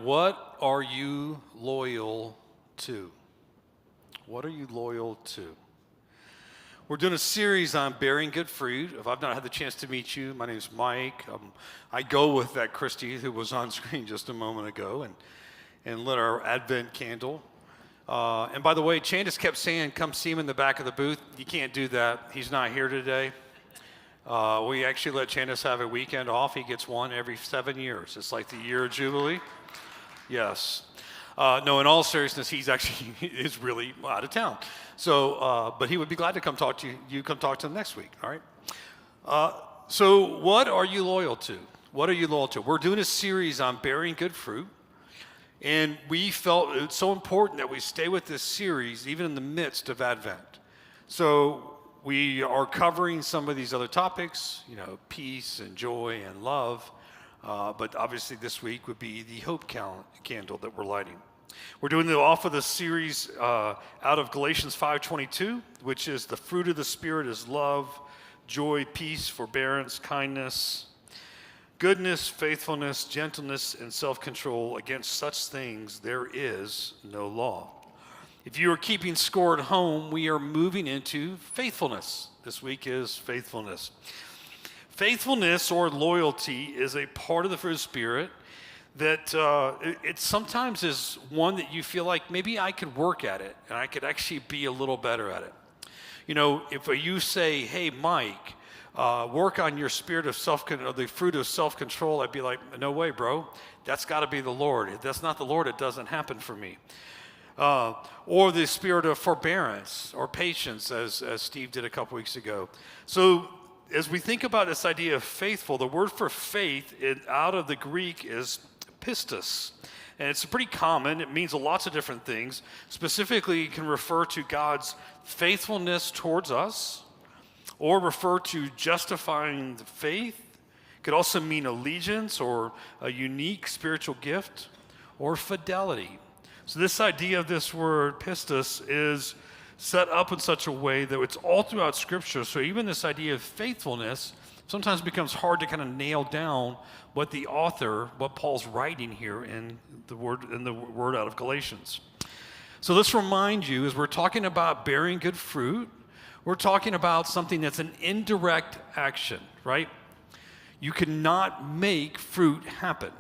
What are you loyal to? What are you loyal to? We're doing a series on bearing good fruit. If I've not had the chance to meet you, my name's Mike. I go with that Christy who was on screen just a moment ago and lit our Advent candle. And by the way, Candace kept saying, come see him in the back of the booth. You can't do that. He's not here today. We actually let Candace have a weekend off. He gets one every 7 years. It's like the year of Jubilee. Yes. No, in all seriousness, he's actually is really out of town. So, but he would be glad to come talk to you. You come talk to him next week, all right? So what are you loyal to? What are you loyal to? We're doing a series on bearing good fruit. And we felt it's so important that we stay with this series even in the midst of Advent. So we are covering some of these other topics, peace and joy and love. But obviously this week would be the hope candle that we're lighting. We're doing it off of the series out of Galatians 5:22, which is the fruit of the Spirit is love, joy, peace, forbearance, kindness, goodness, faithfulness, gentleness, and self-control. Against such things there is no law. If you are keeping score at home, we are moving into faithfulness. This week is faithfulness. Faithfulness or loyalty is a part of the fruit of the Spirit that it sometimes is one that you feel like maybe I could work at it and I could actually be a little better at it. If you say, hey, Mike, work on your spirit of the fruit of self-control, I'd be like, no way, bro. That's got to be the Lord. If that's not the Lord, it doesn't happen for me. Or the spirit of forbearance or patience, as Steve did a couple weeks ago. So as we think about this idea of faithful, the word for faith out of the Greek is pistis. And it's pretty common. It means lots of different things. Specifically, it can refer to God's faithfulness towards us or refer to justifying the faith. It could also mean allegiance or a unique spiritual gift or fidelity. So this idea of this word pistis is set up in such a way that it's all throughout Scripture. So even this idea of faithfulness sometimes becomes hard to kind of nail down what Paul's writing here in the word out of Galatians. So let's remind you, as we're talking about bearing good fruit, we're talking about something that's an indirect action, right? You cannot make fruit happen.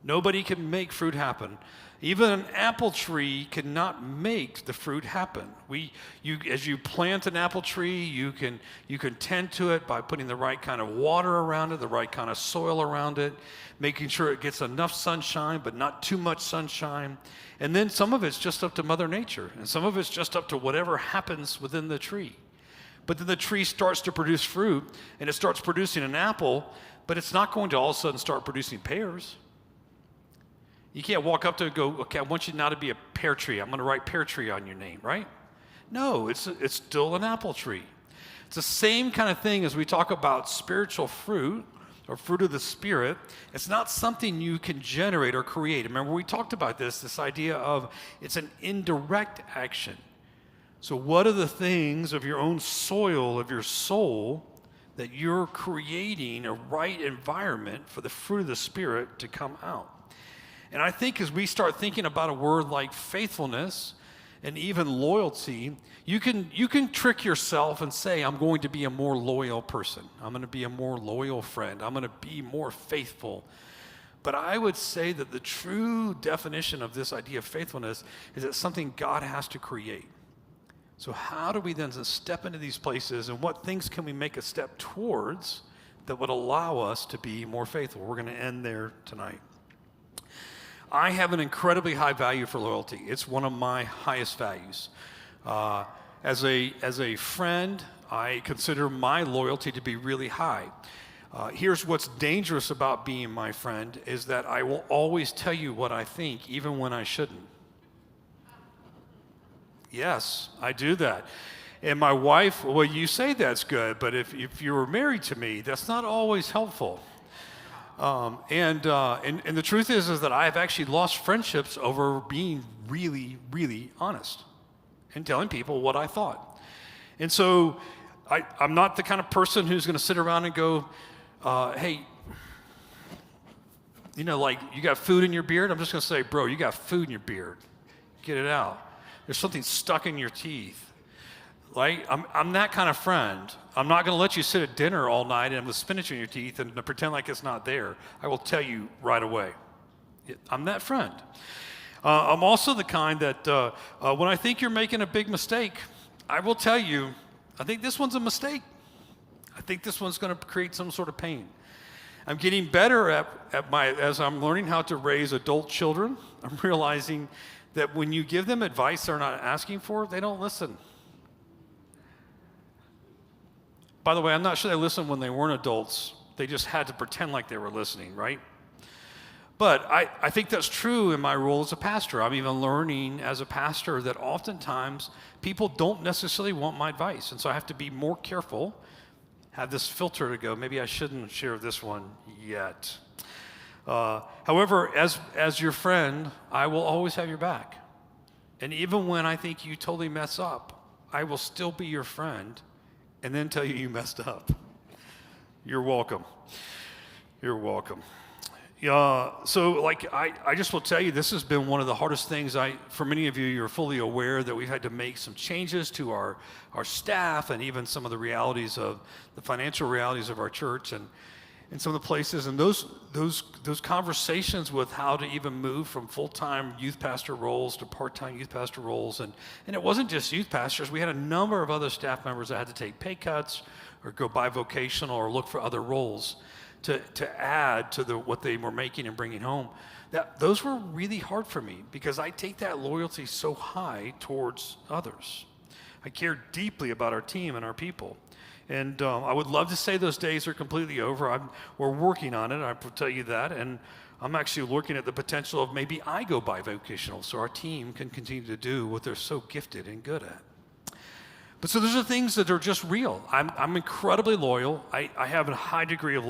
Nobody can make fruit happen. Even an apple tree cannot make the fruit happen. As you plant an apple tree, you can tend to it by putting the right kind of water around it, the right kind of soil around it, making sure it gets enough sunshine, but not too much sunshine. And then some of it's just up to Mother Nature, and some of it's just up to whatever happens within the tree. But then the tree starts to produce fruit, and it starts producing an apple, but it's not going to all of a sudden start producing pears. You can't walk up to it and go, okay, I want you now to be a pear tree. I'm going to write pear tree on your name, right? No, it's still an apple tree. It's the same kind of thing as we talk about spiritual fruit or fruit of the Spirit. It's not something you can generate or create. Remember, we talked about this idea of it's an indirect action. So what are the things of your own soil, of your soul, that you're creating a right environment for the fruit of the Spirit to come out? And I think as we start thinking about a word like faithfulness and even loyalty, you can trick yourself and say, I'm going to be a more loyal person. I'm going to be a more loyal friend. I'm going to be more faithful. But I would say that the true definition of this idea of faithfulness is it's something God has to create. So how do we then step into these places, and what things can we make a step towards that would allow us to be more faithful? We're going to end there tonight. I have an incredibly high value for loyalty. It's one of my highest values. As a friend, I consider my loyalty to be really high. Here's what's dangerous about being my friend is that I will always tell you what I think, even when I shouldn't. Yes, I do that. And my wife, well, you say that's good, but if you were married to me, that's not always helpful. And the truth is that I've actually lost friendships over being really, really honest and telling people what I thought. And so I'm not the kind of person who's going to sit around and go, hey, like you got food in your beard. I'm just going to say, bro, you got food in your beard. Get it out. There's something stuck in your teeth. Like, I'm that kind of friend. I'm not going to let you sit at dinner all night and with spinach in your teeth and pretend like it's not there. I will tell you right away. I'm that friend. I'm also the kind that when I think you're making a big mistake, I will tell you, I think this one's a mistake. I think this one's going to create some sort of pain. I'm getting better as I'm learning how to raise adult children. I'm realizing that when you give them advice they're not asking for, they don't listen. By the way, I'm not sure they listened when they weren't adults. They just had to pretend like they were listening, right? But I think that's true in my role as a pastor. I'm even learning as a pastor that oftentimes people don't necessarily want my advice. And so I have to be more careful, have this filter to go, maybe I shouldn't share this one yet. However, as your friend, I will always have your back. And even when I think you totally mess up, I will still be your friend and then tell you messed up. You're welcome. You're welcome. So like I just will tell you, this has been one of the hardest things. For many of you, you're fully aware that we've had to make some changes to our staff and even some of the realities of the financial realities of our church and some of the places. And those conversations with how to even move from full-time youth pastor roles to part-time youth pastor roles. And it wasn't just youth pastors. We had a number of other staff members that had to take pay cuts or go bivocational or look for other roles to add to what they were making and bringing home. Those were really hard for me because I take that loyalty so high towards others. I care deeply about our team and our people. And I would love to say those days are completely over. We're working on it, I will tell you that. And I'm actually looking at the potential of maybe I go bivocational so our team can continue to do what they're so gifted and good at. But so those are things that are just real. I'm incredibly loyal. I have a high degree of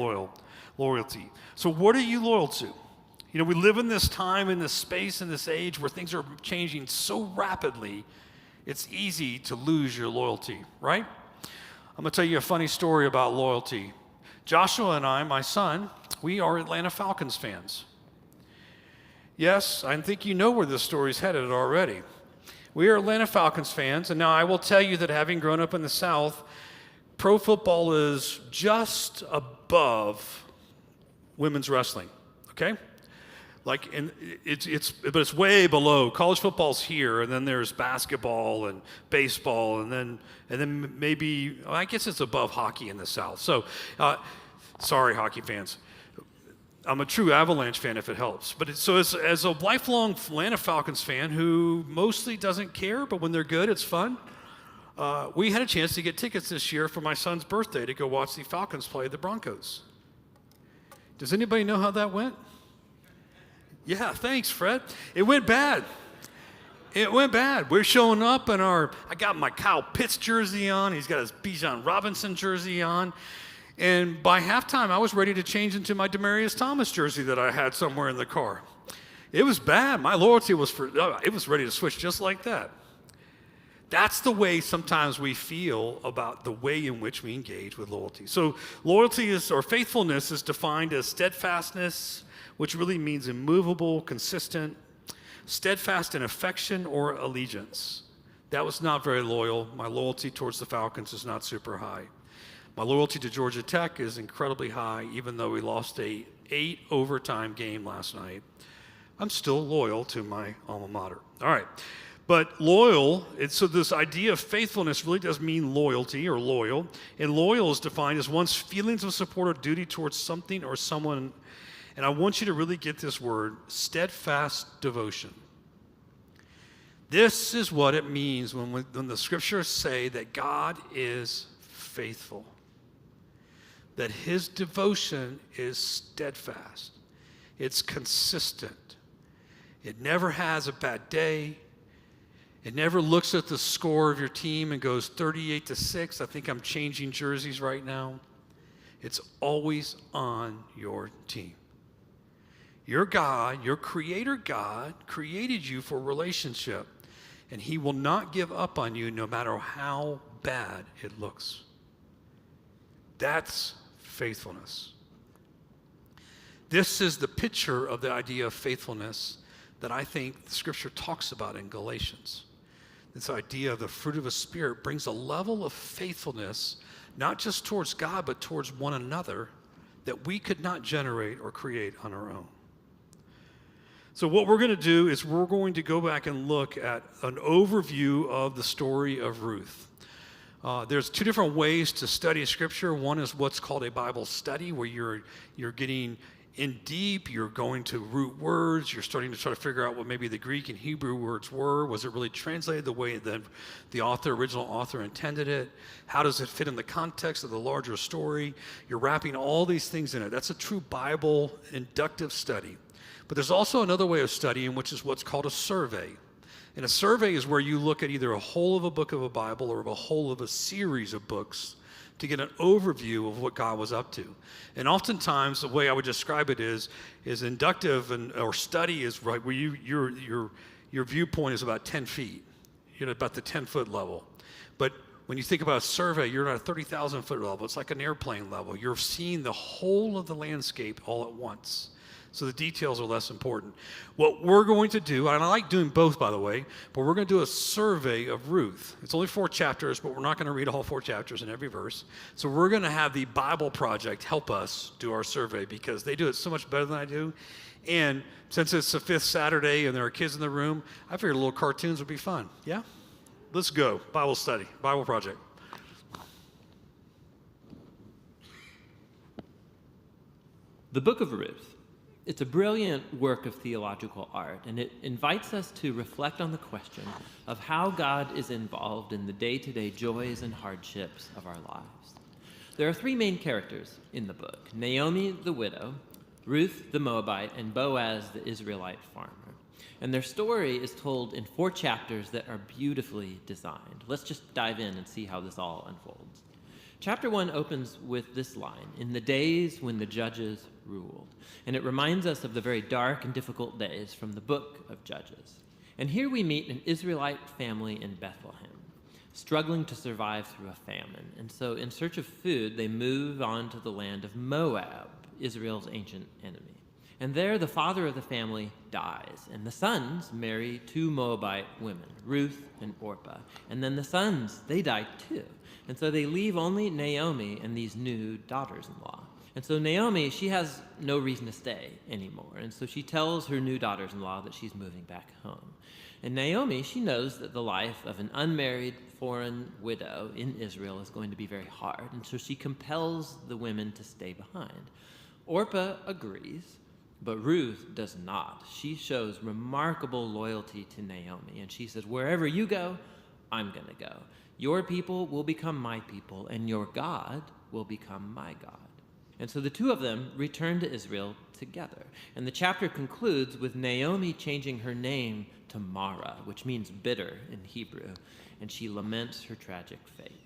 loyalty. So what are you loyal to? You know, we live in this time, in this space, in this age where things are changing so rapidly, it's easy to lose your loyalty, right? I'm going to tell you a funny story about loyalty. Joshua and I, my son, we are Atlanta Falcons fans. Yes, I think you know where this story's headed already. We are Atlanta Falcons fans, and now I will tell you that having grown up in the South, pro football is just above women's wrestling, okay? But it's way below. College football's here, and then there's basketball and baseball, and then maybe, well, I guess it's above hockey in the South. So, sorry, hockey fans. I'm a true Avalanche fan if it helps. But as a lifelong Atlanta Falcons fan who mostly doesn't care, but when they're good, it's fun, we had a chance to get tickets this year for my son's birthday to go watch the Falcons play the Broncos. Does anybody know how that went? Yeah, thanks, Fred. It went bad. We're showing up in I got my Kyle Pitts jersey on. He's got his Bijan Robinson jersey on. And by halftime, I was ready to change into my Demaryius Thomas jersey that I had somewhere in the car. It was bad. My loyalty was it was ready to switch just like that. That's the way sometimes we feel about the way in which we engage with loyalty. So loyalty or faithfulness is defined as steadfastness, which really means immovable, consistent, steadfast in affection or allegiance. That was not very loyal. My loyalty towards the Falcons is not super high. My loyalty to Georgia Tech is incredibly high, even though we lost a 8 overtime game last night. I'm still loyal to my alma mater. All right. But loyal, so this idea of faithfulness really does mean loyalty or loyal. And loyal is defined as one's feelings of support or duty towards something or someone. And I want you to really get this word, steadfast devotion. This is what it means when the scriptures say that God is faithful, that his devotion is steadfast. It's consistent. It never has a bad day. It never looks at the score of your team and goes 38-6. I think I'm changing jerseys right now. It's always on your team. Your God, your creator God, created you for relationship, and he will not give up on you no matter how bad it looks. That's faithfulness. This is the picture of the idea of faithfulness that I think the Scripture talks about in Galatians. This idea of the fruit of the Spirit brings a level of faithfulness, not just towards God, but towards one another, that we could not generate or create on our own. So what we're going to do is we're going to go back and look at an overview of the story of Ruth. There's two different ways to study Scripture. One is what's called a Bible study, where you're getting in deep, you're going to root words, you're starting to try to figure out what maybe the Greek and Hebrew words were. Was it really translated the way that the original author intended it? How does it fit in the context of the larger story? You're wrapping all these things in it. That's a true Bible inductive study. But there's also another way of studying, which is what's called a survey. And a survey is where you look at either a whole of a book of a Bible or a whole of a series of books to get an overview of what God was up to. And oftentimes, the way I would describe it is inductive or study is right where your viewpoint is about 10 feet, about the 10-foot level. But when you think about a survey, you're at a 30,000-foot level. It's like an airplane level. You're seeing the whole of the landscape all at once. So the details are less important. What we're going to do, and I like doing both, by the way, but we're going to do a survey of Ruth. It's only 4 chapters, but we're not going to read all 4 chapters in every verse. So we're going to have the Bible Project help us do our survey because they do it so much better than I do. And since it's the 5th Saturday and there are kids in the room, I figured little cartoons would be fun. Yeah? Let's go. Bible study, Bible Project. The book of Ruth. It's a brilliant work of theological art, and it invites us to reflect on the question of how God is involved in the day-to-day joys and hardships of our lives. There are 3 main characters in the book: Naomi, the widow, Ruth, the Moabite, and Boaz, the Israelite farmer. And their story is told in 4 chapters that are beautifully designed. Let's just dive in and see how this all unfolds. Chapter 1 opens with this line: "In the days when the judges ruled." And it reminds us of the very dark and difficult days from the book of Judges. And here we meet an Israelite family in Bethlehem, struggling to survive through a famine. And so in search of food, they move on to the land of Moab, Israel's ancient enemy. And there the father of the family dies, and the sons marry 2 Moabite women, Ruth and Orpah. And then the sons, they die too. And so they leave only Naomi and these new daughters-in-law. And so Naomi, she has no reason to stay anymore. And so she tells her new daughters-in-law that she's moving back home. And Naomi, she knows that the life of an unmarried foreign widow in Israel is going to be very hard. And so she compels the women to stay behind. Orpah agrees, but Ruth does not. She shows remarkable loyalty to Naomi. And she says, "Wherever you go, I'm going to go. Your people will become my people, and your God will become my God." And so the 2 of them return to Israel together. And the chapter concludes with Naomi changing her name to Mara, which means bitter in Hebrew, and she laments her tragic fate.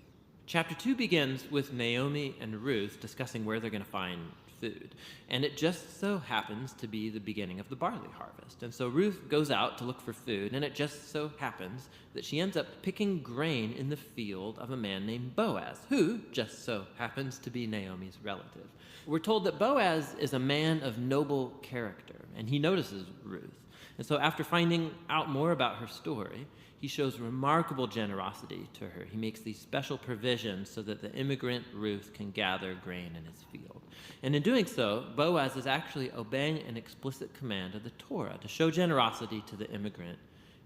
Chapter 2 begins with Naomi and Ruth discussing where they're going to find food. And it just so happens to be the beginning of the barley harvest. And so Ruth goes out to look for food, and it just so happens that she ends up picking grain in the field of a man named Boaz, who just so happens to be Naomi's relative. We're told that Boaz is a man of noble character, and he notices Ruth. And so after finding out more about her story, he shows remarkable generosity to her. He makes these special provisions so that the immigrant Ruth can gather grain in his field. And in doing so, Boaz is actually obeying an explicit command of the Torah to show generosity to the immigrant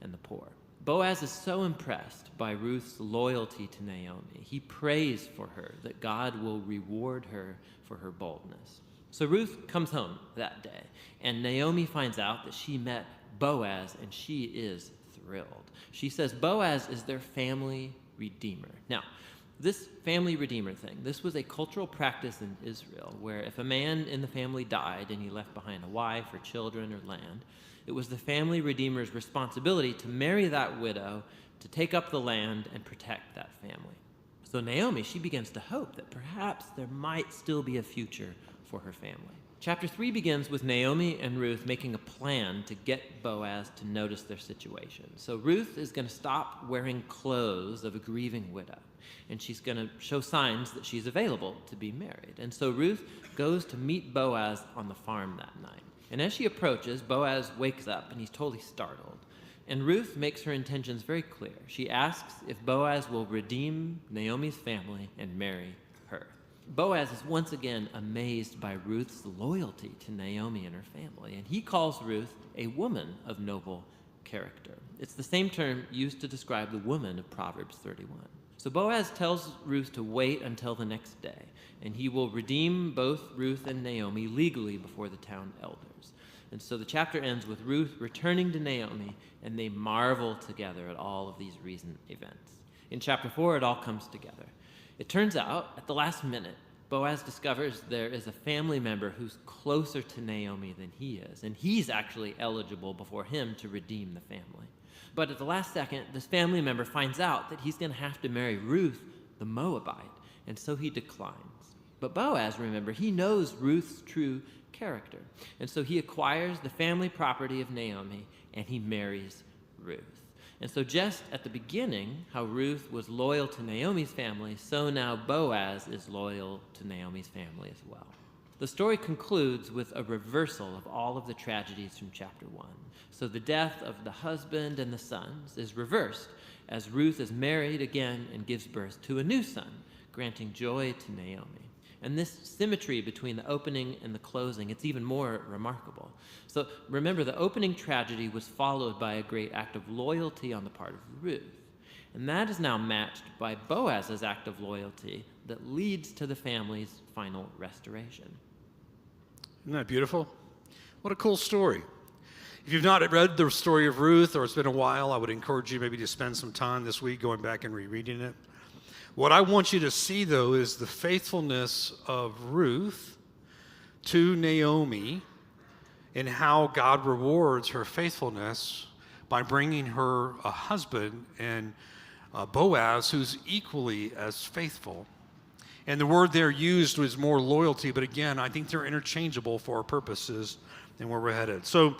and the poor. Boaz is so impressed by Ruth's loyalty to Naomi. He prays for her, that God will reward her for her boldness. So Ruth comes home that day, and Naomi finds out that she met Boaz, and she is thrilled. She says Boaz is their family redeemer. Now, this family redeemer thing, this was a cultural practice in Israel where if a man in the family died and he left behind a wife or children or land, it was the family redeemer's responsibility to marry that widow, to take up the land and protect that family. So Naomi, she begins to hope that perhaps there might still be a future for her family. Chapter 3 begins with Naomi and Ruth making a plan to get Boaz to notice their situation. So Ruth is going to stop wearing clothes of a grieving widow, and she's going to show signs that she's available to be married. And so Ruth goes to meet Boaz on the farm that night. And as she approaches, Boaz wakes up, and he's totally startled. And Ruth makes her intentions very clear. She asks if Boaz will redeem Naomi's family and marry her. Boaz is once again amazed by Ruth's loyalty to Naomi and her family, and he calls Ruth a woman of noble character. It's the same term used to describe the woman of Proverbs 31. So Boaz tells Ruth to wait until the next day, and he will redeem both Ruth and Naomi legally before the town elders. And so the chapter ends with Ruth returning to Naomi, and they marvel together at all of these recent events. In chapter 4, it all comes together. It turns out, at the last minute, Boaz discovers there is a family member who's closer to Naomi than he is, and he's actually eligible before him to redeem the family. But at the last second, this family member finds out that he's going to have to marry Ruth, the Moabite, and so he declines. But Boaz, remember, he knows Ruth's true character, and so he acquires the family property of Naomi, and he marries Ruth. And so just at the beginning, how Ruth was loyal to Naomi's family, so now Boaz is loyal to Naomi's family as well. The story concludes with a reversal of all of the tragedies from chapter 1. So the death of the husband and the sons is reversed as Ruth is married again and gives birth to a new son, granting joy to Naomi. And this symmetry between the opening and the closing, it's even more remarkable. So remember, the opening tragedy was followed by a great act of loyalty on the part of Ruth. And that is now matched by Boaz's act of loyalty that leads to the family's final restoration. Isn't that beautiful? What a cool story. If you've not read the story of Ruth, or it's been a while, I would encourage you maybe to spend some time this week going back and rereading it. What I want you to see, though, is the faithfulness of Ruth to Naomi and how God rewards her faithfulness by bringing her a husband and Boaz who's equally as faithful. And the word there used was more loyalty, but again, I think they're interchangeable for our purposes and where we're headed. So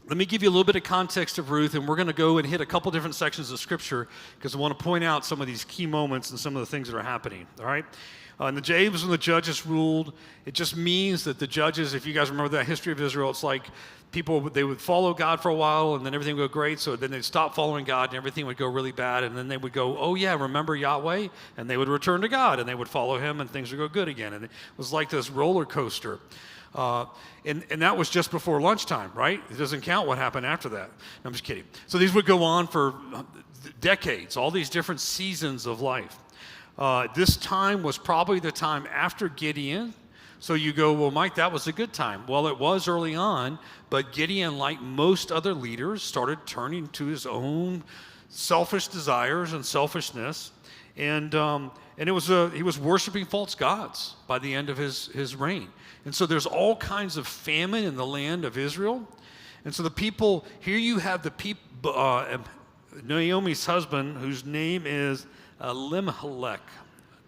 let me give you a little bit of context of Ruth, and we're going to go and hit a couple different sections of Scripture because I want to point out some of these key moments and some of the things that are happening, all right? In the days when the judges ruled, it just means that the judges, if you guys remember that history of Israel, it's like people, they would follow God for a while, and then everything would go great, so then they'd stop following God, and everything would go really bad, and then they would go, oh yeah, remember Yahweh? And they would return to God, and they would follow him, and things would go good again. And it was like this roller coaster. And that was just before lunchtime, right? It doesn't count what happened after that. No, I'm just kidding. So these would go on for decades, all these different seasons of life. This time was probably the time after Gideon. So you go, well, Mike, that was a good time. Well, it was early on, but Gideon, like most other leaders, started turning to his own selfish desires and selfishness. And it was he was worshiping false gods by the end of his reign. And so there's all kinds of famine in the land of Israel. And so the people, here you have the people, Naomi's husband, whose name is Elimelech.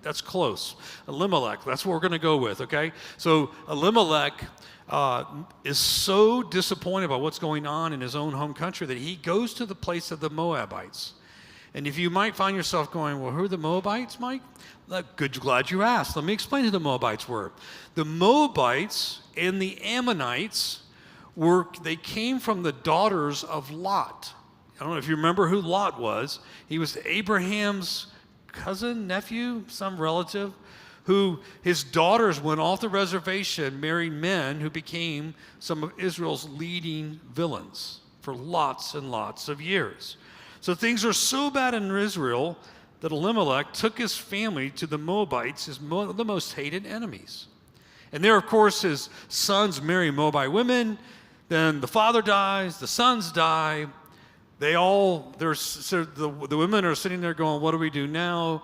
That's close. Elimelech, that's what we're going to go with, okay? So Elimelech is so disappointed by what's going on in his own home country that he goes to the place of the Moabites. And if you might find yourself going, well, who are the Moabites, Mike? Glad you asked. Let me explain who the Moabites were. The Moabites and the Ammonites they came from the daughters of Lot. I don't know if you remember who Lot was. He was Abraham's cousin, nephew, some relative, who his daughters went off the reservation, married men who became some of Israel's leading villains for lots and lots of years. So things are so bad in Israel that Elimelech took his family to the Moabites, the most hated enemies. And there, of course, his sons marry Moabite women. Then the father dies, the sons die. The women are sitting there going, what do we do now?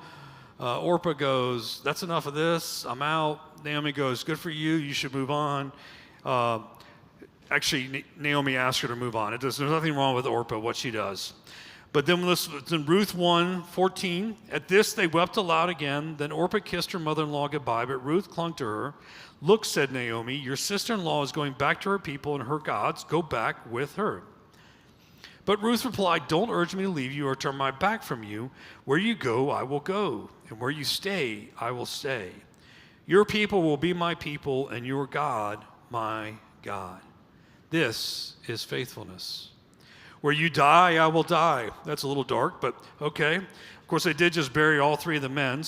Orpah goes, that's enough of this, I'm out. Naomi goes, good for you, you should move on. Actually, Naomi asked her to move on. There's nothing wrong with Orpah, what she does. But then it's in Ruth 1:14. At this they wept aloud again. Then Orpah kissed her mother-in-law goodbye, but Ruth clung to her. Look, said Naomi, your sister-in-law is going back to her people and her gods. Go back with her. But Ruth replied, don't urge me to leave you or turn my back from you. Where you go, I will go, and where you stay, I will stay. Your people will be my people, and your God, my God. This is faithfulness. Where you die, I will die. That's a little dark, but okay. Of course, they did just bury all three of the men,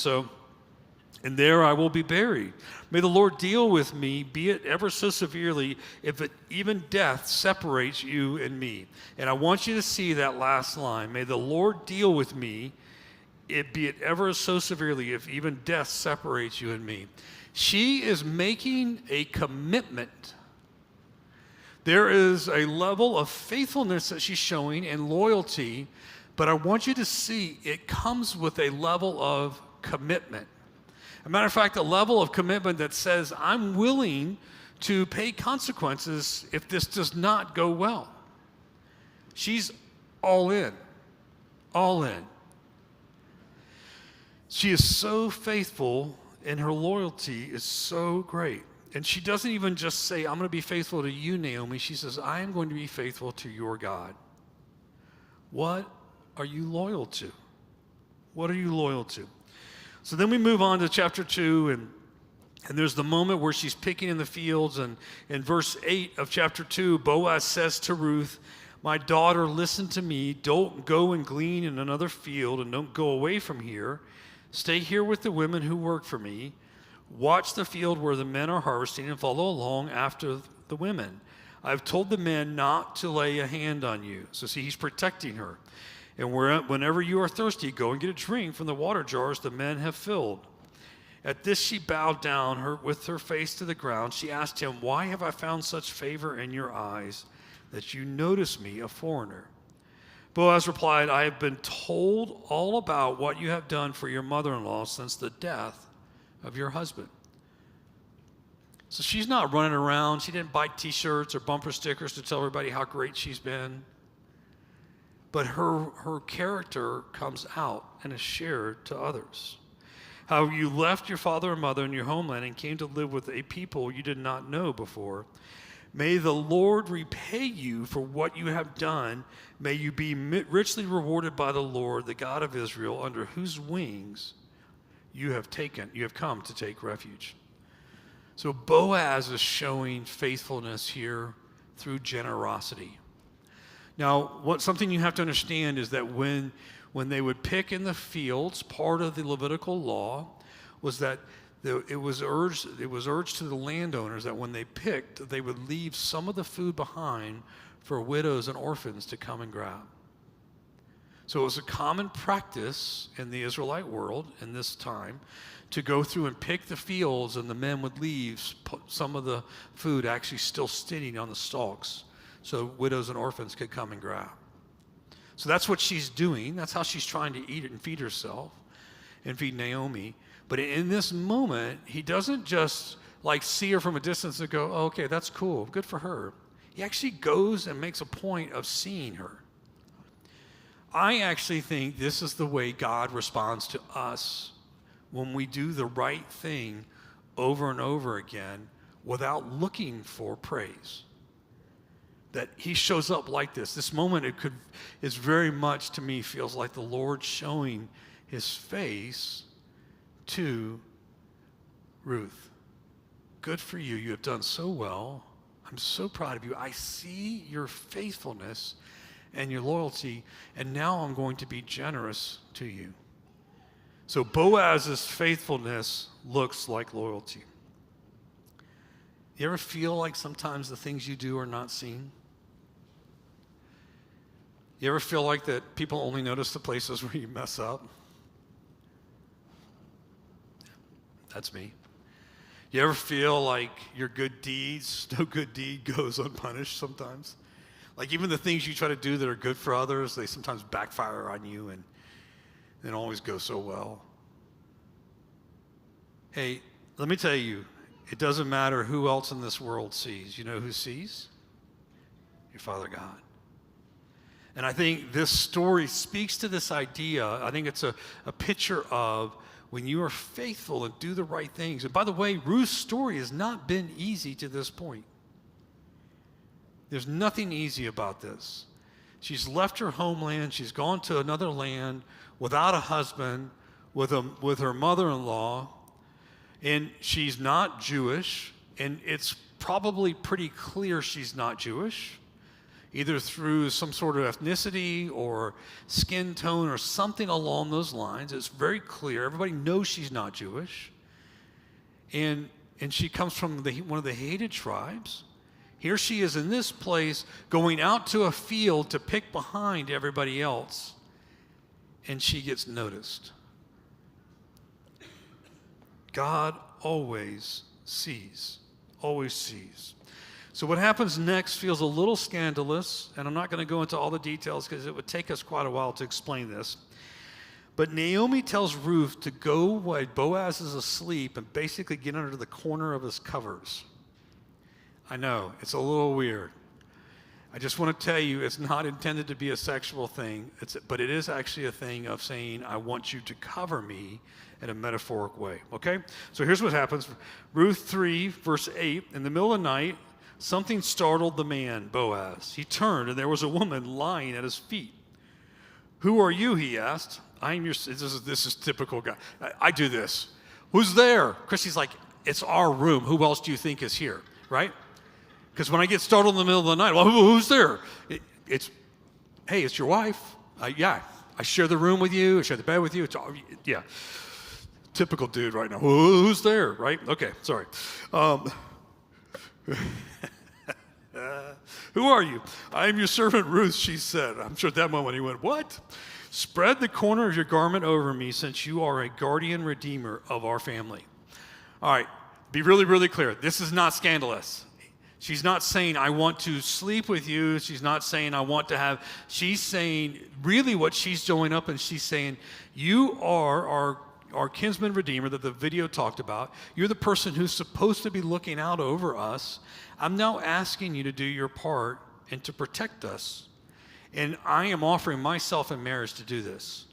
and there I will be buried. May the Lord deal with me, be it ever so severely, if even death separates you and me. And I want you to see that last line. May the Lord deal with me, be it ever so severely, if even death separates you and me. She is making a commitment. There is a level of faithfulness that she's showing and loyalty, but I want you to see it comes with a level of commitment. As a matter of fact, a level of commitment that says, I'm willing to pay consequences if this does not go well. She's all in, all in. She is so faithful, and her loyalty is so great. And she doesn't even just say, I'm going to be faithful to you, Naomi. She says, I am going to be faithful to your God. What are you loyal to? What are you loyal to? So then we move on to chapter 2, and there's the moment where she's picking in the fields. And in verse 8 of chapter 2, Boaz says to Ruth, my daughter, listen to me. Don't go and glean in another field, and don't go away from here. Stay here with the women who work for me. Watch the field where the men are harvesting and follow along after the women. I've told the men not to lay a hand on you. So see, he's protecting her. And whenever you are thirsty, go and get a drink from the water jars the men have filled. At this she bowed down with her face to the ground. She asked him, why have I found such favor in your eyes that you notice me, a foreigner? Boaz replied, I have been told all about what you have done for your mother-in-law since the death of your husband. So she's not running around. She didn't buy T-shirts or bumper stickers to tell everybody how great she's been. But her character comes out and is shared to others. How you left your father and mother in your homeland and came to live with a people you did not know before. May the Lord repay you for what you have done. May you be richly rewarded by the Lord, the God of Israel, under whose wings you have come to take refuge. So Boaz is showing faithfulness here through generosity. Now, something you have to understand is that when they would pick in the fields, part of the Levitical law was that it was urged to the landowners that when they picked, they would leave some of the food behind for widows and orphans to come and grab. So it was a common practice in the Israelite world in this time to go through and pick the fields, and the men would leave some of the food actually still sitting on the stalks so widows and orphans could come and grab. So that's what she's doing. That's how she's trying to eat it and feed herself and feed Naomi. But in this moment, he doesn't just see her from a distance and go, oh, okay, that's cool, good for her. He actually goes and makes a point of seeing her. I actually think this is the way God responds to us when we do the right thing over and over again without looking for praise. That he shows up like this. This moment is very much, to me, feels like the Lord showing his face to Ruth. Good for you. You have done so well. I'm so proud of you. I see your faithfulness and your loyalty, and now I'm going to be generous to you. So Boaz's faithfulness looks like loyalty. You ever feel like sometimes the things you do are not seen? You ever feel like that people only notice the places where you mess up? That's me. You ever feel like your good deeds, no good deed goes unpunished sometimes? Like even the things you try to do that are good for others, they sometimes backfire on you and they don't always go so well. Hey, let me tell you, it doesn't matter who else in this world sees. You know who sees? Your Father God. And I think this story speaks to this idea. I think it's a picture of when you are faithful and do the right things. And by the way, Ruth's story has not been easy to this point. There's nothing easy about this. She's left her homeland. She's gone to another land without a husband, with her mother-in-law. And she's not Jewish. And it's probably pretty clear she's not Jewish, either through some sort of ethnicity or skin tone or something along those lines. It's very clear. Everybody knows she's not Jewish. And she comes from one of the hated tribes. Here she is in this place going out to a field to pick behind everybody else. And she gets noticed. God always sees. Always sees. So what happens next feels a little scandalous, and I'm not going to go into all the details because it would take us quite a while to explain this. But Naomi tells Ruth to go while Boaz is asleep and basically get under the corner of his covers. I know, it's a little weird. I just want to tell you, it's not intended to be a sexual thing, but it is actually a thing of saying, I want you to cover me in a metaphoric way, okay? So here's what happens. Ruth 3, verse 8, in the middle of the night, something startled the man, Boaz. He turned, and there was a woman lying at his feet. Who are you, he asked. I am your, this is typical guy. I do this. Who's there? Christy's like, it's our room. Who else do you think is here, right? Because when I get startled in the middle of the night, well, who's there? Hey, it's your wife. Yeah, I share the room with you. I share the bed with you. Yeah, typical dude right now. Who's there, right? Okay, sorry. Who are you? I am your servant Ruth, she said. I'm sure at that moment he went, what? Spread the corner of your garment over me, since you are a guardian redeemer of our family. All right, be really, really clear. This is not scandalous. She's not saying, I want to sleep with you. She's not saying, I want to have. She's saying, really what she's showing up and she's saying, you are our kinsman redeemer that the video talked about. You're the person who's supposed to be looking out over us. I'm now asking you to do your part and to protect us. And I am offering myself in marriage to do this.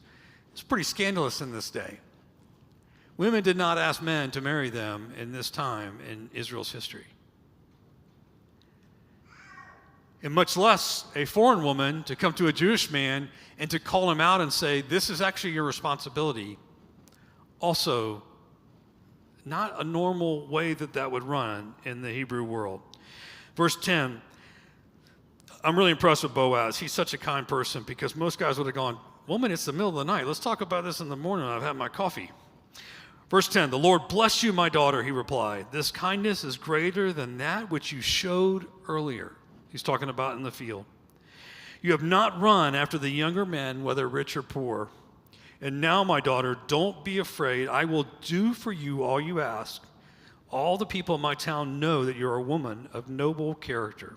It's pretty scandalous in this day. Women did not ask men to marry them in this time in Israel's history. And much less a foreign woman to come to a Jewish man and to call him out and say, this is actually your responsibility. Also, not a normal way that would run in the Hebrew world. Verse 10, I'm really impressed with Boaz. He's such a kind person because most guys would have gone, woman, it's the middle of the night. Let's talk about this in the morning when I've had my coffee. Verse 10, the Lord bless you, my daughter, he replied. This kindness is greater than that which you showed earlier. He's talking about in the field. You have not run after the younger men, whether rich or poor. And now, my daughter, don't be afraid. I will do for you all you ask. All the people in my town know that you're a woman of noble character.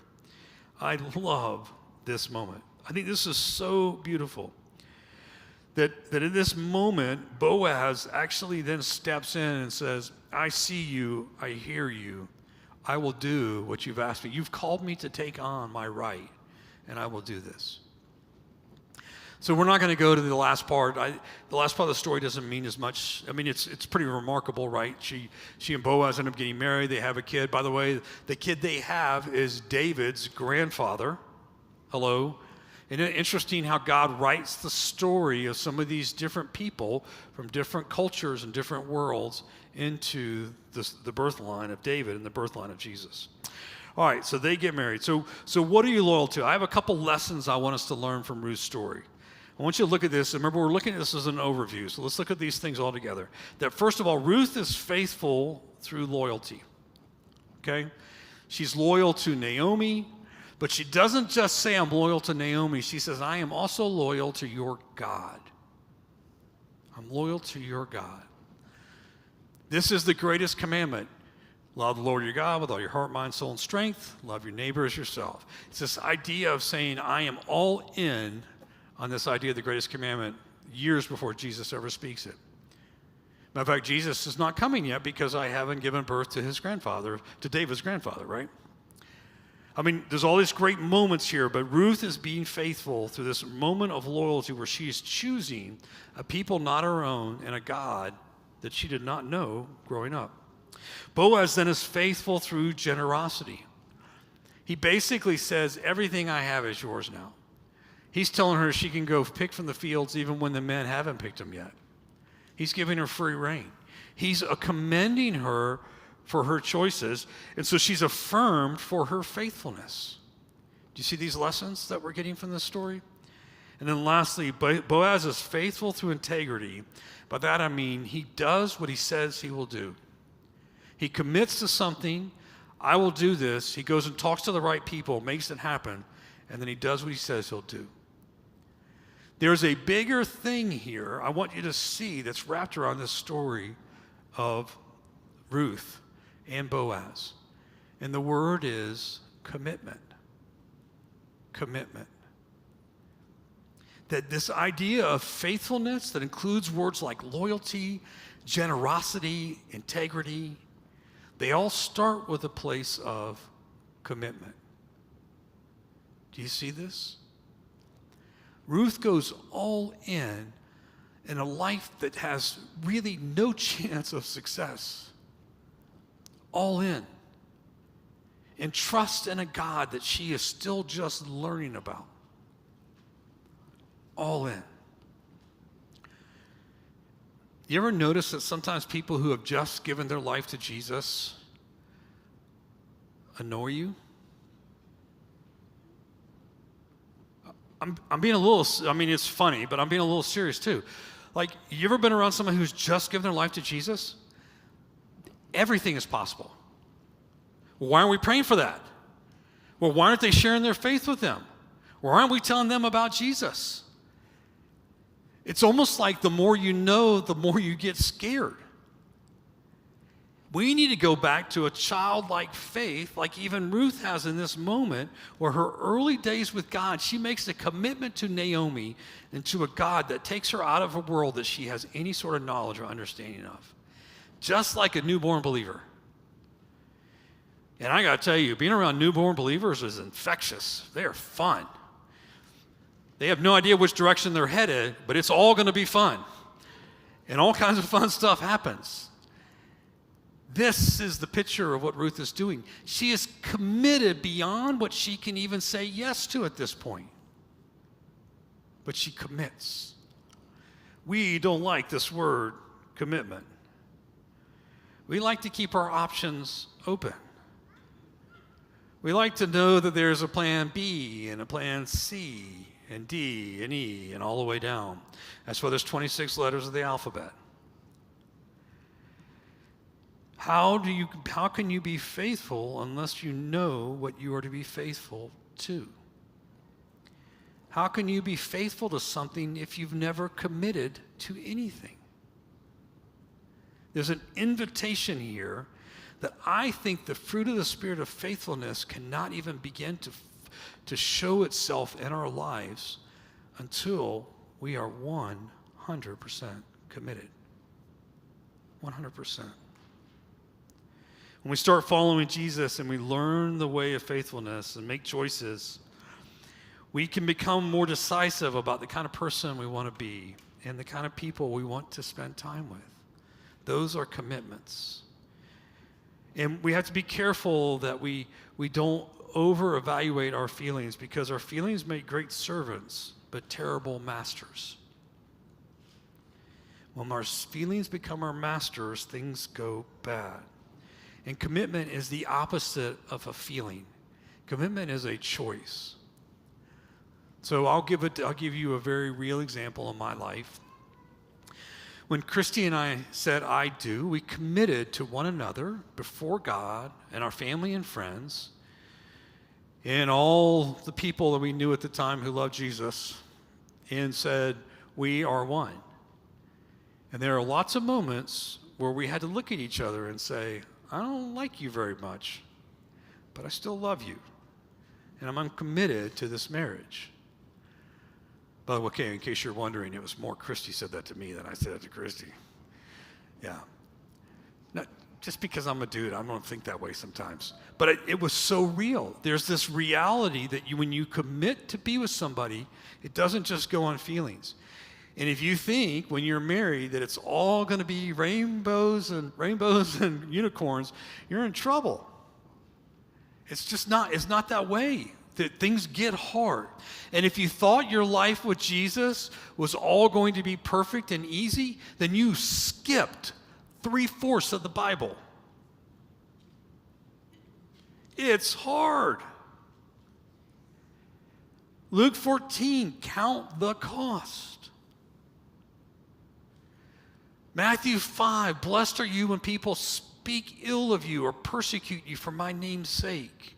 I love this moment. I think this is so beautiful. That in this moment, Boaz actually then steps in and says, I see you, I hear you. I will do what you've asked me. You've called me to take on my right, and I will do this. So we're not going to go to the last part. The last part of the story doesn't mean as much. I mean, it's pretty remarkable, right? She and Boaz end up getting married. They have a kid. By the way, the kid they have is David's grandfather. Hello. And it's interesting how God writes the story of some of these different people from different cultures and different worlds into the birth line of David and the birth line of Jesus. All right, so they get married. So what are you loyal to? I have a couple lessons I want us to learn from Ruth's story. I want you to look at this. Remember, we're looking at this as an overview, so let's look at these things all together. That first of all, Ruth is faithful through loyalty, okay? She's loyal to Naomi, but she doesn't just say, I'm loyal to Naomi. She says, I am also loyal to your God. I'm loyal to your God. This is the greatest commandment. Love the Lord your God with all your heart, mind, soul, and strength. Love your neighbor as yourself. It's this idea of saying, I am all in on this idea of the greatest commandment years before Jesus ever speaks it. Matter of fact, Jesus is not coming yet because I haven't given birth to his grandfather, to David's grandfather, right? I mean, there's all these great moments here, but Ruth is being faithful through this moment of loyalty where she is choosing a people not her own and a God that she did not know growing up. Boaz then is faithful through generosity. He basically says, everything I have is yours now. He's telling her she can go pick from the fields even when the men haven't picked them yet. He's giving her free rein. He's commending her for her choices, and so she's affirmed for her faithfulness. Do you see these lessons that we're getting from this story? And then lastly, Boaz is faithful through integrity. By that I mean he does what he says he will do. He commits to something. I will do this. He goes and talks to the right people, makes it happen, and then he does what he says he'll do. There's a bigger thing here I want you to see that's wrapped around this story of Ruth and Boaz. And the word is commitment. Commitment. That this idea of faithfulness that includes words like loyalty, generosity, integrity, they all start with a place of commitment. Do you see this? Ruth goes all in a life that has really no chance of success. All in. And trust in a God that she is still just learning about. All in. You ever notice that sometimes people who have just given their life to Jesus annoy you? I'm being a little, I mean, it's funny, but I'm being a little serious too. Like, you ever been around someone who's just given their life to Jesus? Everything is possible. Well, why aren't we praying for that? Well, why aren't they sharing their faith with them? Why aren't we telling them about Jesus? It's almost like the more you know, the more you get scared. We need to go back to a childlike faith like even Ruth has in this moment where her early days with God, she makes a commitment to Naomi and to a God that takes her out of a world that she has any sort of knowledge or understanding of. Just like a newborn believer. And I got to tell you, being around newborn believers is infectious. They are fun. They have no idea which direction they're headed, but it's all going to be fun. And all kinds of fun stuff happens. This is the picture of what Ruth is doing. She is committed beyond what she can even say yes to at this point. But she commits. We don't like this word, commitment. We like to keep our options open. We like to know that there's a plan B and a plan C and D and E and all the way down. That's why there's 26 letters of the alphabet. How can you be faithful unless you know what you are to be faithful to? How can you be faithful to something if you've never committed to anything? There's an invitation here that I think the fruit of the Spirit of faithfulness cannot even begin to show itself in our lives until we are 100% committed. 100%. When we start following Jesus and we learn the way of faithfulness and make choices, we can become more decisive about the kind of person we want to be and the kind of people we want to spend time with. Those are commitments. And we have to be careful that we don't over-evaluate our feelings because our feelings make great servants, but terrible masters. When our feelings become our masters, things go bad. And commitment is the opposite of a feeling. Commitment is a choice. So I'll give you a very real example in my life. When Christy and I said I do, we committed to one another before God and our family and friends and all the people that we knew at the time who loved Jesus and said, we are one. And there are lots of moments where we had to look at each other and say, I don't like you very much, but I still love you. And I'm committed to this marriage. By the way, okay, in case you're wondering, it was more Christy said that to me than I said it to Christy. Yeah. Now, just because I'm a dude, I don't think that way sometimes. But it was so real. There's this reality that when you commit to be with somebody, it doesn't just go on feelings. And if you think when you're married that it's all going to be rainbows and unicorns, you're in trouble. It's not that way. That things get hard. And if you thought your life with Jesus was all going to be perfect and easy, then you skipped 3/4 of the Bible. It's hard. Luke 14, count the cost. Matthew 5, blessed are you when people speak ill of you or persecute you for my name's sake.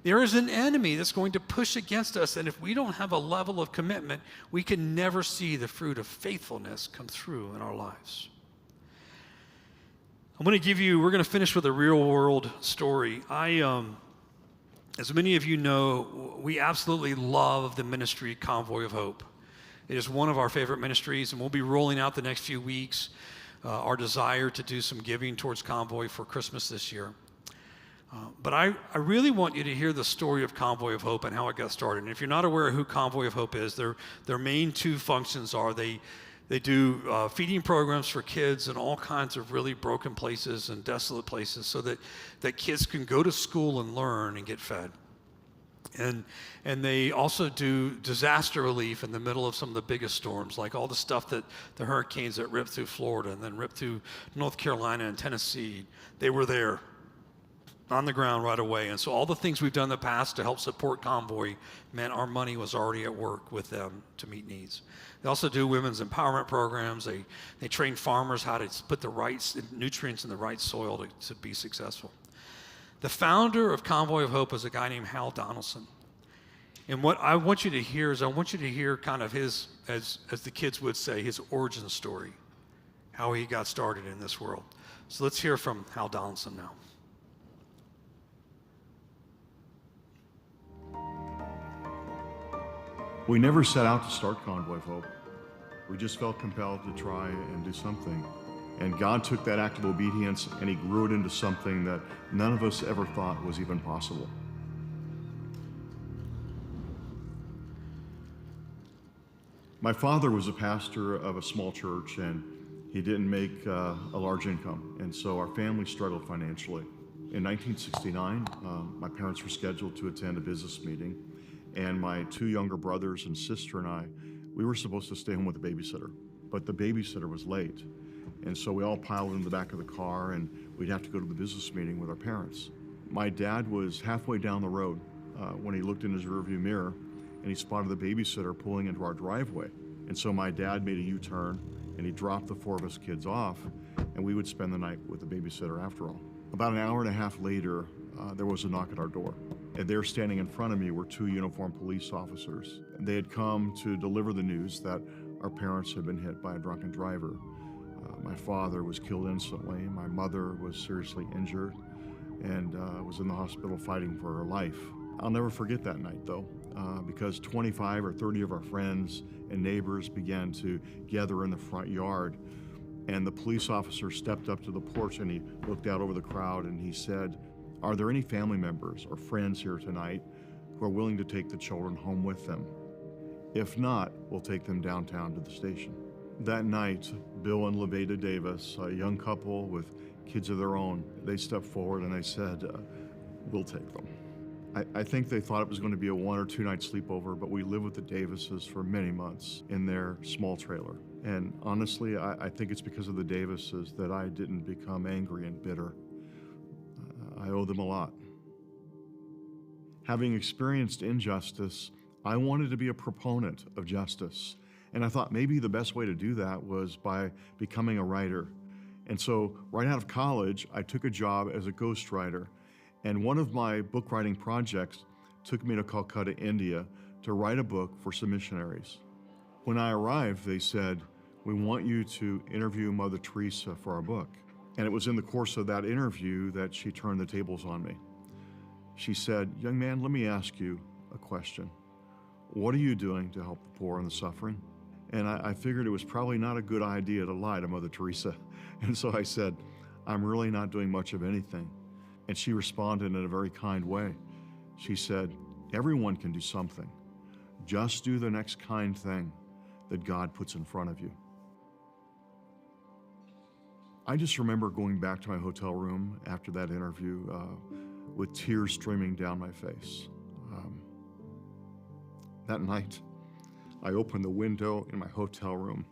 There is an enemy that's going to push against us, and if we don't have a level of commitment, we can never see the fruit of faithfulness come through in our lives. We're going to finish with a real world story. As many of you know, we absolutely love the ministry Convoy of Hope. It is one of our favorite ministries, and we'll be rolling out the next few weeks our desire to do some giving towards Convoy for Christmas this year. But I really want you to hear the story of Convoy of Hope and how it got started. And if you're not aware of who Convoy of Hope is, their main two functions are they do feeding programs for kids in all kinds of really broken places and desolate places so that kids can go to school and learn and get fed. And they also do disaster relief in the middle of some of the biggest storms, like all the stuff that the hurricanes that ripped through Florida and then ripped through North Carolina and Tennessee. They were there on the ground right away. And so all the things we've done in the past to help support Convoy meant our money was already at work with them to meet needs. They also do women's empowerment programs. They train farmers how to put the right nutrients in the right soil to be successful. The founder of Convoy of Hope is a guy named Hal Donaldson. And what I want you to hear is kind of his, as the kids would say, his origin story, how he got started in this world. So let's hear from Hal Donaldson now. We never set out to start Convoy of Hope. We just felt compelled to try and do something. And God took that act of obedience and he grew it into something that none of us ever thought was even possible. My father was a pastor of a small church and he didn't make a large income. And so our family struggled financially. In 1969, my parents were scheduled to attend a business meeting. And my two younger brothers and sister and I, we were supposed to stay home with the babysitter, but the babysitter was late. And so we all piled in the back of the car and we'd have to go to the business meeting with our parents. My dad was halfway down the road when he looked in his rearview mirror and he spotted the babysitter pulling into our driveway. And so my dad made a U-turn and he dropped the four of us kids off and we would spend the night with the babysitter after all. About an hour and a half later, there was a knock at our door. And there standing in front of me were two uniformed police officers. And they had come to deliver the news that our parents had been hit by a drunken driver. My father was killed instantly. My mother was seriously injured and was in the hospital fighting for her life. I'll never forget that night though, because 25 or 30 of our friends and neighbors began to gather in the front yard. And the police officer stepped up to the porch and he looked out over the crowd and he said, "Are there any family members or friends here tonight who are willing to take the children home with them? If not, we'll take them downtown to the station." That night, Bill and Levada Davis, a young couple with kids of their own, they stepped forward and they said, "We'll take them." I think they thought it was going to be a 1 or 2 night sleepover, but we lived with the Davises for many months in their small trailer. And honestly, I think it's because of the Davises that I didn't become angry and bitter. I owe them a lot. Having experienced injustice, I wanted to be a proponent of justice. And I thought maybe the best way to do that was by becoming a writer. And so right out of college, I took a job as a ghostwriter. And one of my book writing projects took me to Calcutta, India, to write a book for some missionaries. When I arrived, they said, "We want you to interview Mother Teresa for our book." And it was in the course of that interview that she turned the tables on me. She said, "Young man, let me ask you a question. What are you doing to help the poor and the suffering?" And I figured it was probably not a good idea to lie to Mother Teresa. And so I said, I'm really not doing much of anything. And she responded in a very kind way. She said, everyone can do something. Just do the next kind thing that God puts in front of you. I just remember going back to my hotel room after that interview with tears streaming down my face. That night, I opened the window in my hotel room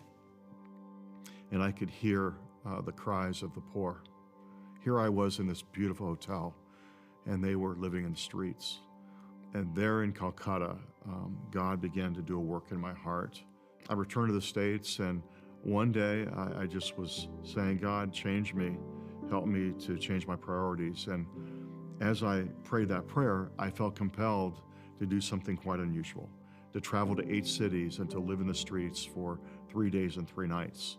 and I could hear the cries of the poor. Here I was in this beautiful hotel and they were living in the streets. And there in Calcutta, God began to do a work in my heart. I returned to the States, and one day I just was saying, God, change me, help me to change my priorities. And as I prayed that prayer, I felt compelled to do something quite unusual, to travel to 8 cities and to live in the streets for 3 days and 3 nights.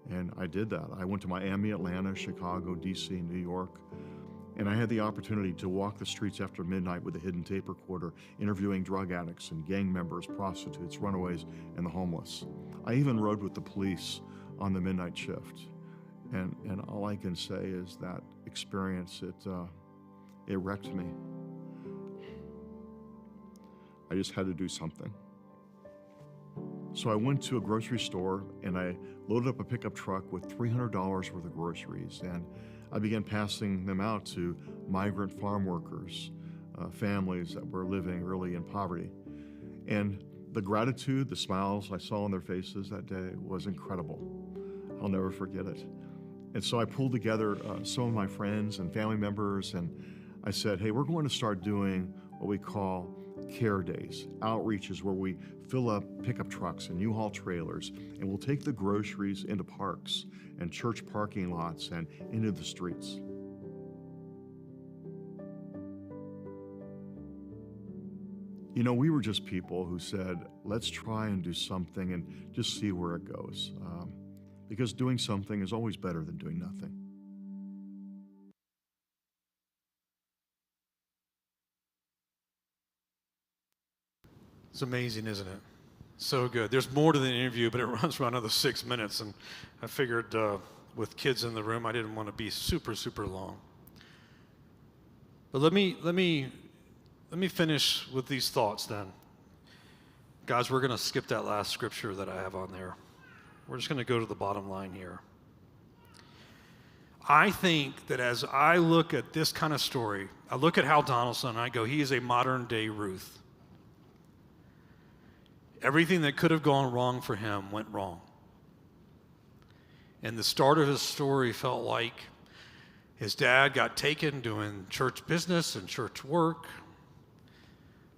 And I did that. I went to Miami, Atlanta, Chicago, DC, New York. And I had the opportunity to walk the streets after midnight with a hidden tape recorder, interviewing drug addicts and gang members, prostitutes, runaways, and the homeless. I even rode with the police on the midnight shift. And all I can say is that experience, it wrecked me. I just had to do something. So I went to a grocery store and I loaded up a pickup truck with $300 worth of groceries, and I began passing them out to migrant farm workers, families that were living really in poverty. And the gratitude, the smiles I saw on their faces that day was incredible. I'll never forget it. And so I pulled together some of my friends and family members, and I said, hey, we're going to start doing what we call care days, outreaches where we fill up pickup trucks and U-Haul trailers, and we'll take the groceries into parks and church parking lots and into the streets. You know, we were just people who said, let's try and do something and just see where it goes. Because doing something is always better than doing nothing. It's amazing, isn't it? So good. There's more to the interview, but it runs for another 6 minutes, and I figured with kids in the room, I didn't want to be super, super long. But let me finish with these thoughts then. Guys, we're going to skip that last scripture that I have on there. We're just going to go to the bottom line here. I think that as I look at this kind of story, I look at Hal Donaldson and I go, he is a modern day Ruth. Everything that could have gone wrong for him went wrong. And the start of his story felt like his dad got taken doing church business and church work.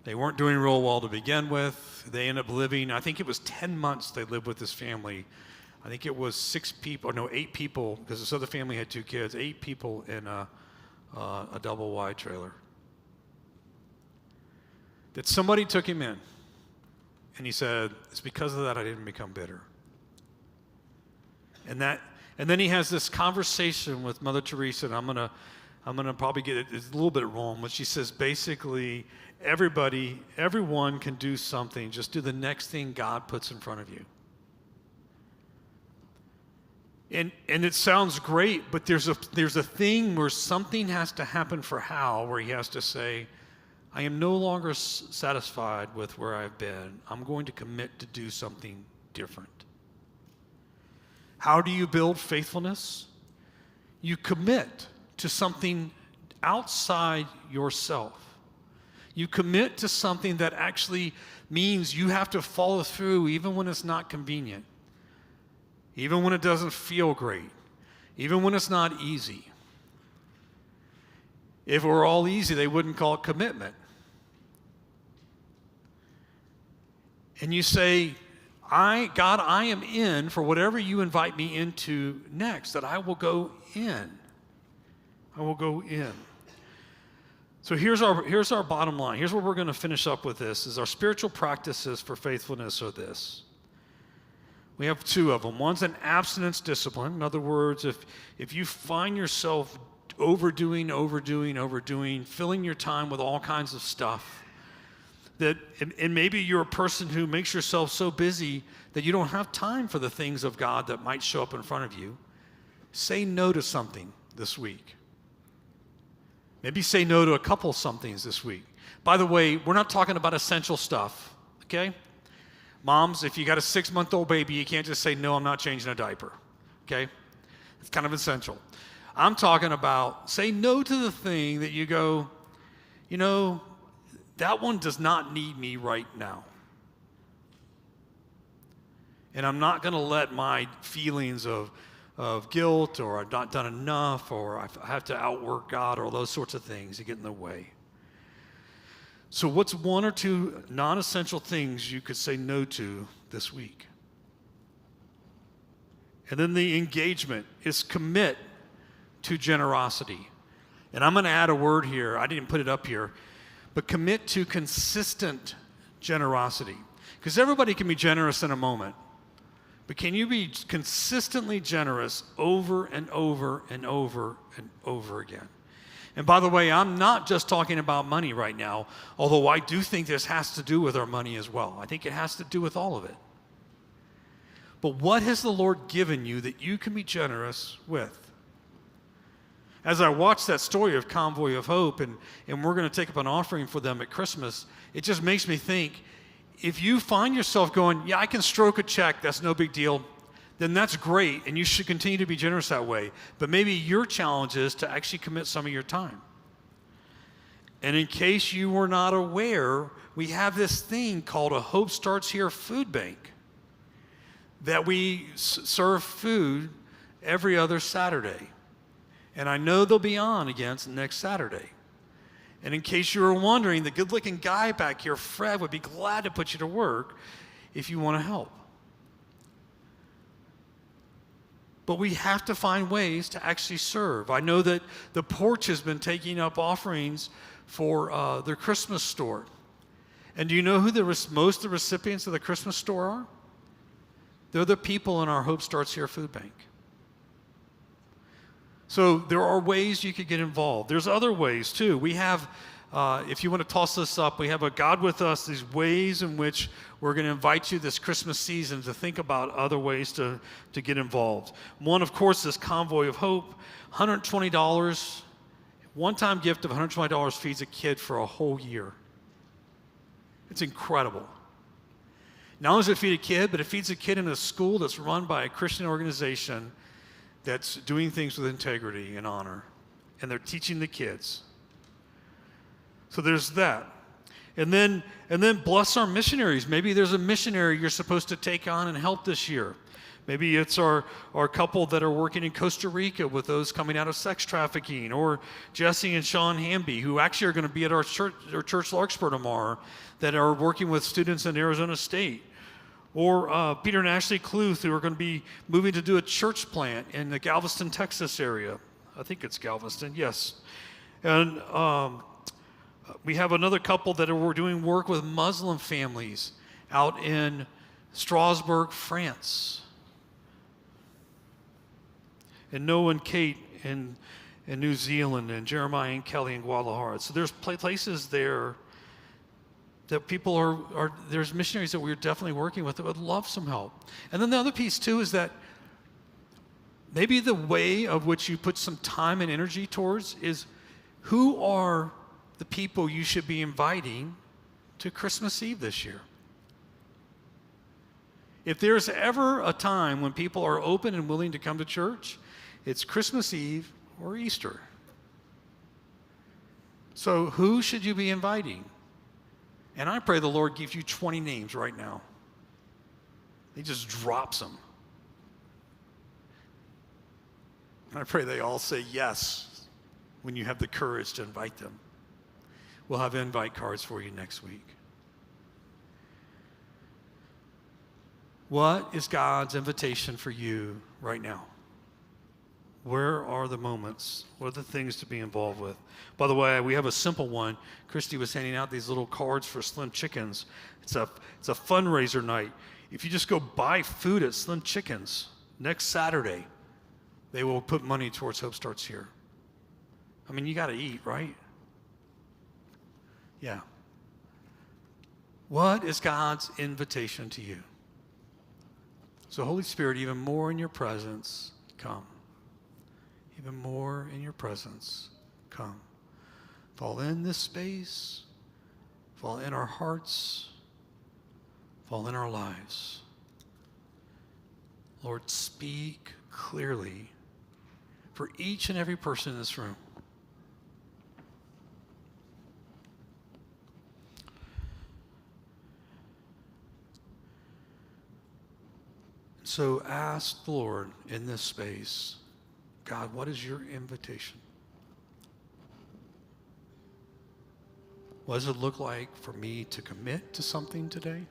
They weren't doing real well to begin with. They ended up living, I think it was 10 months they lived with this family. I think it was 8 people, because this other family had 2 kids, 8 people in a double wide trailer. That somebody took him in. And he said, it's because of that I didn't become bitter. And then he has this conversation with Mother Teresa, and I'm gonna probably get it, it's a little bit wrong, but she says basically, everyone can do something, just do the next thing God puts in front of you. And it sounds great, but there's a thing where something has to happen for Hal, where he has to say, I am no longer satisfied with where I've been. I'm going to commit to do something different. How do you build faithfulness? You commit to something outside yourself. You commit to something that actually means you have to follow through even when it's not convenient, even when it doesn't feel great, even when it's not easy. If it were all easy, they wouldn't call it commitment. And you say, God, I am in for whatever you invite me into next, that I will go in. I will go in. So here's our bottom line. Here's where we're going to finish up with this, is our spiritual practices for faithfulness are this. We have 2 of them. One's an abstinence discipline. In other words, if you find yourself overdoing, filling your time with all kinds of stuff, and maybe you're a person who makes yourself so busy that you don't have time for the things of God that might show up in front of you, say no to something this week. Maybe say no to a couple somethings this week. By the way, we're not talking about essential stuff, okay? Moms, if you got a 6-month-old baby, you can't just say, no, I'm not changing a diaper, okay? It's kind of essential. I'm talking about say no to the thing that you go, you know, that one does not need me right now. And I'm not going to let my feelings of guilt or I've not done enough or I have to outwork God or those sorts of things that get in the way. So what's one or two non-essential things you could say no to this week? And then the engagement is commit to generosity. And I'm going to add a word here. I didn't put it up here. But commit to consistent generosity. Because everybody can be generous in a moment. But can you be consistently generous over and over and over and over again? And by the way, I'm not just talking about money right now, although I do think this has to do with our money as well. I think it has to do with all of it. But what has the Lord given you that you can be generous with? As I watch that story of Convoy of Hope, and we're going to take up an offering for them at Christmas, it just makes me think, if you find yourself going, yeah, I can stroke a check, that's no big deal, then that's great, and you should continue to be generous that way. But maybe your challenge is to actually commit some of your time. And in case you were not aware, we have this thing called a Hope Starts Here food bank that we serve food every other Saturday. And I know they'll be on again next Saturday. And in case you were wondering, the good-looking guy back here, Fred, would be glad to put you to work if you want to help. But we have to find ways to actually serve. I know that the Porch has been taking up offerings for their Christmas store. And do you know who most of the recipients of the Christmas store are? They're the people in our Hope Starts Here food bank. So there are ways you could get involved. There's other ways too. We have, if you want to toss this up, we have a God with Us, these ways in which we're going to invite you this Christmas season to think about other ways to get involved. One, of course, is Convoy of Hope, $120, one-time gift of $120 feeds a kid for a whole year. It's incredible. Not only does it feed a kid, but it feeds a kid in a school that's run by a Christian organization that's doing things with integrity and honor. And they're teaching the kids. So there's that. And then bless our missionaries. Maybe there's a missionary you're supposed to take on and help this year. Maybe it's our couple that are working in Costa Rica with those coming out of sex trafficking, or Jesse and Sean Hamby, who actually are going to be at our church Larkspur tomorrow, that are working with students in Arizona State. Or Peter and Ashley Cluth, who are going to be moving to do a church plant in the Galveston, Texas area. I think it's Galveston, yes. And we have another couple that are doing work with Muslim families out in Strasbourg, France. And Noah and Kate in New Zealand, and Jeremiah and Kelly in Guadalajara. So there's places there that people are there's missionaries that we're definitely working with that would love some help. And then the other piece too is that maybe the way of which you put some time and energy towards is, who are the people you should be inviting to Christmas Eve this year? If there's ever a time when people are open and willing to come to church, it's Christmas Eve or Easter. So who should you be inviting? And I pray the Lord gives you 20 names right now. He just drops them. And I pray they all say yes when you have the courage to invite them. We'll have invite cards for you next week. What is God's invitation for you right now? Where are the moments? What are the things to be involved with? By the way, we have a simple one. Christy was handing out these little cards for Slim Chickens. It's a fundraiser night. If you just go buy food at Slim Chickens next Saturday, they will put money towards Hope Starts Here. I mean, you got to eat, right? Yeah. What is God's invitation to you? So Holy Spirit, even more in your presence, come. even more in your presence. Come. Fall in this space. Fall in our hearts. Fall in our lives. Lord, speak clearly for each and every person in this room. So ask the Lord in this space, God, what is your invitation? What does it look like for me to commit to something today?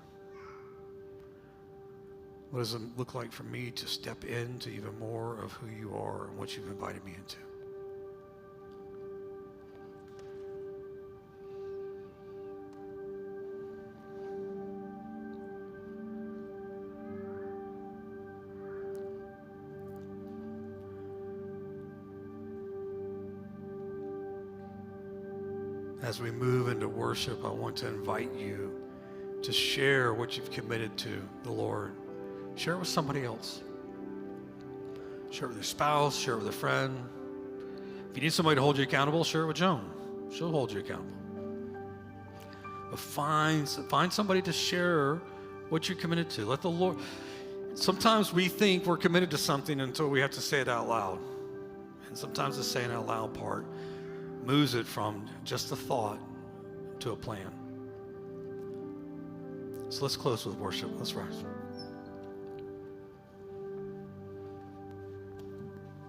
What does it look like for me to step into even more of who you are and what you've invited me into? As we move into worship, I want to invite you to share what you've committed to the Lord. Share it with somebody else. Share it with your spouse, share it with a friend. If you need somebody to hold you accountable, share it with Joan. She'll hold you accountable. But find somebody to share what you're committed to. Let the Lord. Sometimes we think we're committed to something until we have to say it out loud. And sometimes the saying out loud part moves it from just a thought to a plan. So let's close with worship. Let's rise.